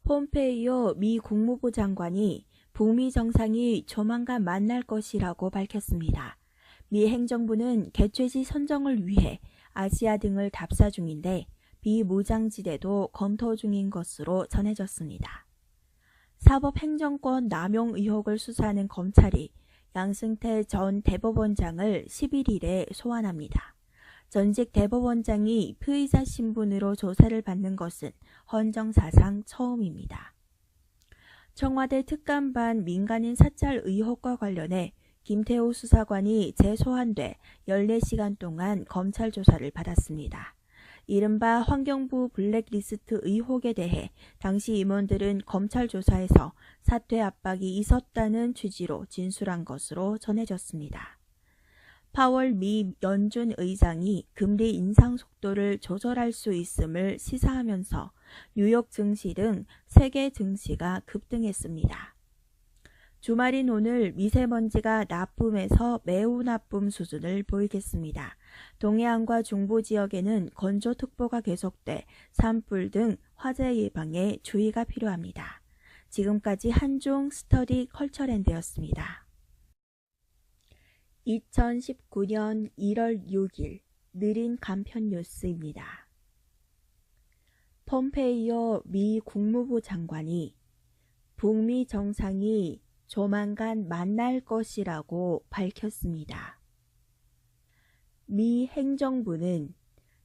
폼페이오 미 국무부 장관이 북미 정상이 조만간 만날 것이라고 밝혔습니다. 미 행정부는 개최지 선정을 위해 아시아 등을 답사 중인데 비무장지대도 검토 중인 것으로 전해졌습니다. 사법행정권 남용 의혹을 수사하는 검찰이 양승태 전 대법원장을 11일에 소환합니다. 전직 대법원장이 피의자 신분으로 조사를 받는 것은 헌정사상 처음입니다. 청와대 특감반 민간인 사찰 의혹과 관련해 김태우 수사관이 재소환돼 14시간 동안 검찰 조사를 받았습니다. 이른바 환경부 블랙리스트 의혹에 대해 당시 임원들은 검찰 조사에서 사퇴 압박이 있었다는 취지로 진술한 것으로 전해졌습니다. 파월 미 연준 의장이 금리 인상 속도를 조절할 수 있음을 시사하면서 뉴욕 증시 등 세계 증시가 급등했습니다. 주말인 오늘 미세먼지가 나쁨에서 매우 나쁨 수준을 보이겠습니다. 동해안과 중부 지역에는 건조특보가 계속돼 산불 등 화재 예방에 주의가 필요합니다. 지금까지 한중 스터디 컬처랜드였습니다. 2019년 1월 6일 느린 간편 뉴스입니다. 폼페이오 미 국무부 장관이 북미 정상이 조만간 만날 것이라고 밝혔습니다. 미 행정부는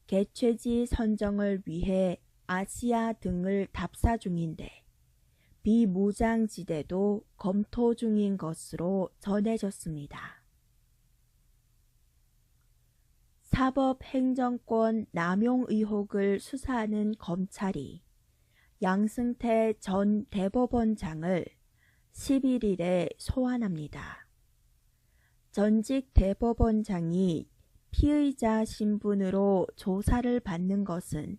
개최지 선정을 위해 아시아 등을 답사 중인데 비무장지대도 검토 중인 것으로 전해졌습니다. 사법행정권 남용 의혹을 수사하는 검찰이 양승태 전 대법원장을 11일에 소환합니다. 전직 대법원장이 피의자 신분으로 조사를 받는 것은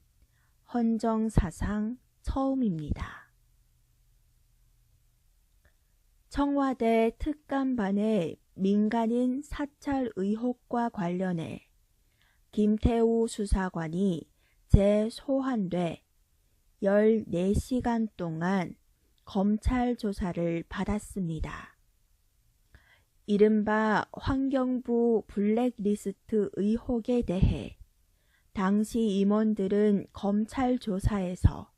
헌정사상 처음입니다. 청와대 특감반의 민간인 사찰 의혹과 관련해 김태우 수사관이 재소환돼 14시간 동안 검찰 조사를 받았습니다. 이른바 환경부 블랙리스트 의혹에 대해 당시 임원들은 검찰 조사에서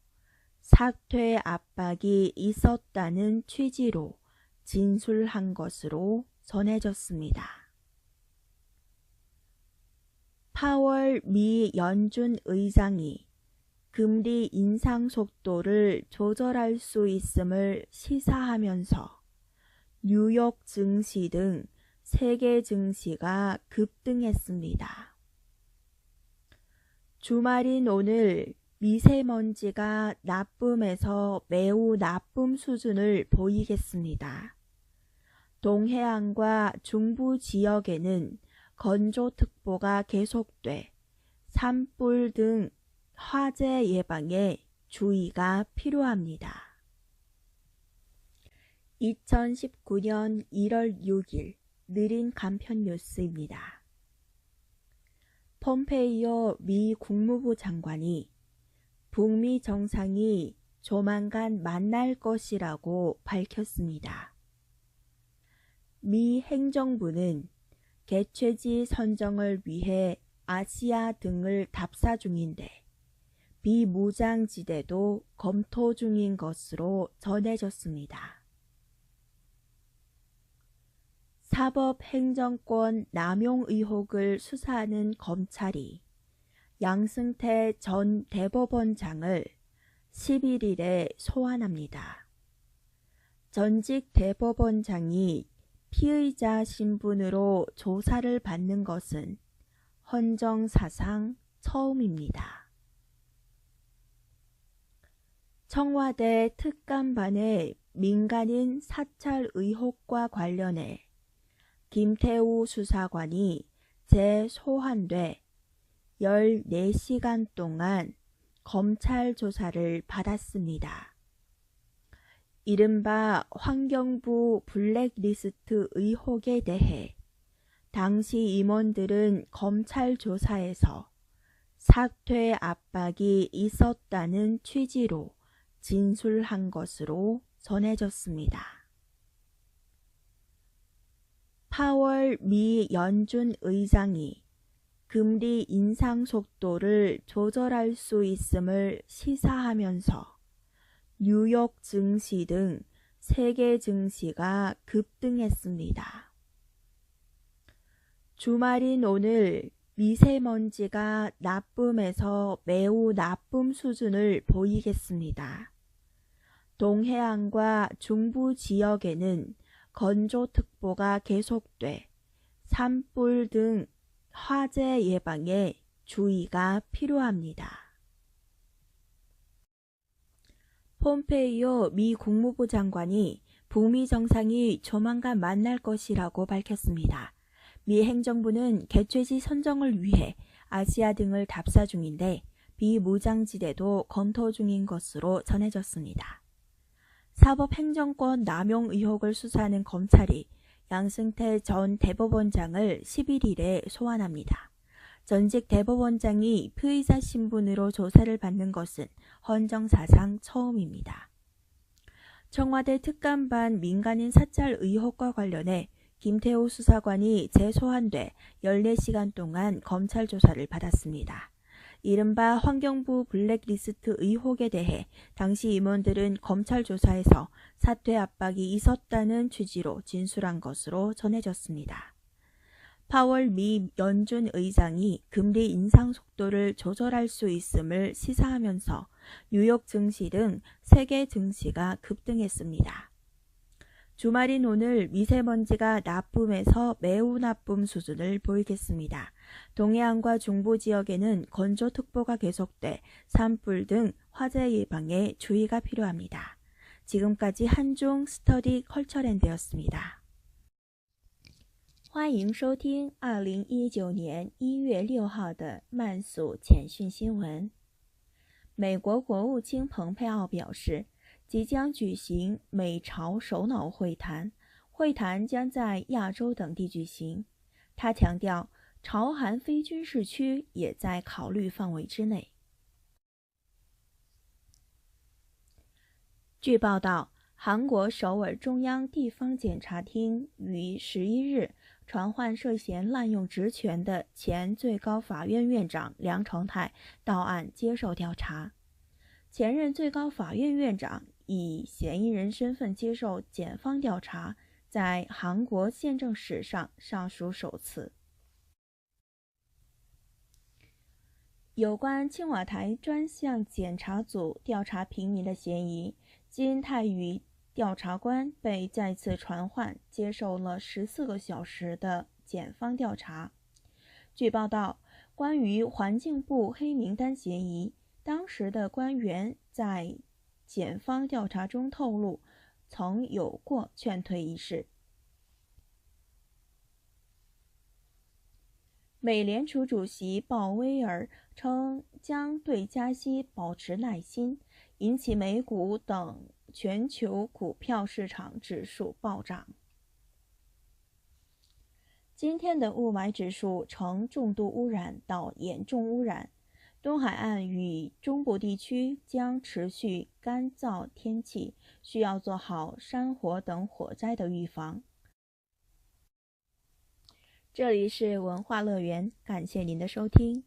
사퇴 압박이 있었다는 취지로 진술한 것으로 전해졌습니다. 파월 미 연준 의장이 금리 인상 속도를 조절할 수 있음을 시사하면서 뉴욕 증시 등 세계 증시가 급등했습니다. 주말인 오늘 미세먼지가 나쁨에서 매우 나쁨 수준을 보이겠습니다. 동해안과 중부 지역에는 건조특보가 계속돼 산불 등 화재 예방에 주의가 필요합니다. 2019년 1월 6일 느린 간편 뉴스입니다. 폼페이오 미 국무부 장관이 북미 정상이 조만간 만날 것이라고 밝혔습니다. 미 행정부는 개최지 선정을 위해 아시아 등을 답사 중인데 비무장지대도 검토 중인 것으로 전해졌습니다. 사법행정권 남용 의혹을 수사하는 검찰이 양승태 전 대법원장을 11일에 소환합니다. 전직 대법원장이 피의자 신분으로 조사를 받는 것은 헌정사상 처음입니다. 청와대 특감반의 민간인 사찰 의혹과 관련해 김태우 수사관이 재소환돼 14시간 동안 검찰 조사를 받았습니다. 이른바 환경부 블랙리스트 의혹에 대해 당시 임원들은 검찰 조사에서 사퇴 압박이 있었다는 취지로 진술한 것으로 전해졌습니다. 파월 미 연준 의장이 금리 인상 속도를 조절할 수 있음을 시사하면서 뉴욕 증시 등 세계 증시가 급등했습니다. 주말인 오늘 미세먼지가 나쁨에서 매우 나쁨 수준을 보이겠습니다. 동해안과 중부 지역에는 건조특보가 계속돼 산불 등 화재 예방에 주의가 필요합니다. 폼페이오 미 국무부 장관이 북미 정상이 조만간 만날 것이라고 밝혔습니다. 미 행정부는 개최지 선정을 위해 아시아 등을 답사 중인데 비무장지대도 검토 중인 것으로 전해졌습니다. 사법행정권 남용 의혹을 수사하는 검찰이 양승태 전 대법원장을 11일에 소환합니다. 전직 대법원장이 피의자 신분으로 조사를 받는 것은 헌정사상 처음입니다. 청와대 특감반 민간인 사찰 의혹과 관련해 김태호 수사관이 재소환돼 14시간 동안 검찰 조사를 받았습니다. 이른바 환경부 블랙리스트 의혹에 대해 당시 임원들은 검찰 조사에서 사퇴 압박이 있었다는 취지로 진술한 것으로 전해졌습니다. 파월 미 연준 의장이 금리 인상 속도를 조절할 수 있음을 시사하면서 뉴욕 증시 등 세계 증시가 급등했습니다. 주말인 오늘 미세먼지가 나쁨에서 매우 나쁨 수준을 보이겠습니다. 동해안과 중부 지역에는 건조특보가 계속돼 산불 등 화재 예방에 주의가 필요합니다. 지금까지 한중 스터디 컬처랜드였습니다. 欢迎收听2019年1月6号的慢速简讯新闻。美国国务卿蓬佩奥表示，即将举行美朝首脑会谈，会谈将在亚洲等地举行。他强调，朝韩非军事区也在考虑范围之内。据报道，韩国首尔中央地方检察厅于11日传唤涉嫌滥用职权的前最高法院院长梁成泰到案接受调查。前任最高法院院长以嫌疑人身份接受检方调查，在韩国宪政史上尚属首次。有关青瓦台专项检查组调查平民的嫌疑，金泰宇调查官被再次传唤，接受了14个小时的检方调查。据报道，关于环境部黑名单嫌疑，当时的官员在检方调查中透露，曾有过劝退一事。美联储主席鲍威尔称将对加息保持耐心，引起美股等全球股票市场指数暴涨。今天的雾霾指数呈重度污染到严重污染，东海岸与中部地区将持续干燥天气，需要做好山火等火灾的预防。这里是文化乐园，感谢您的收听。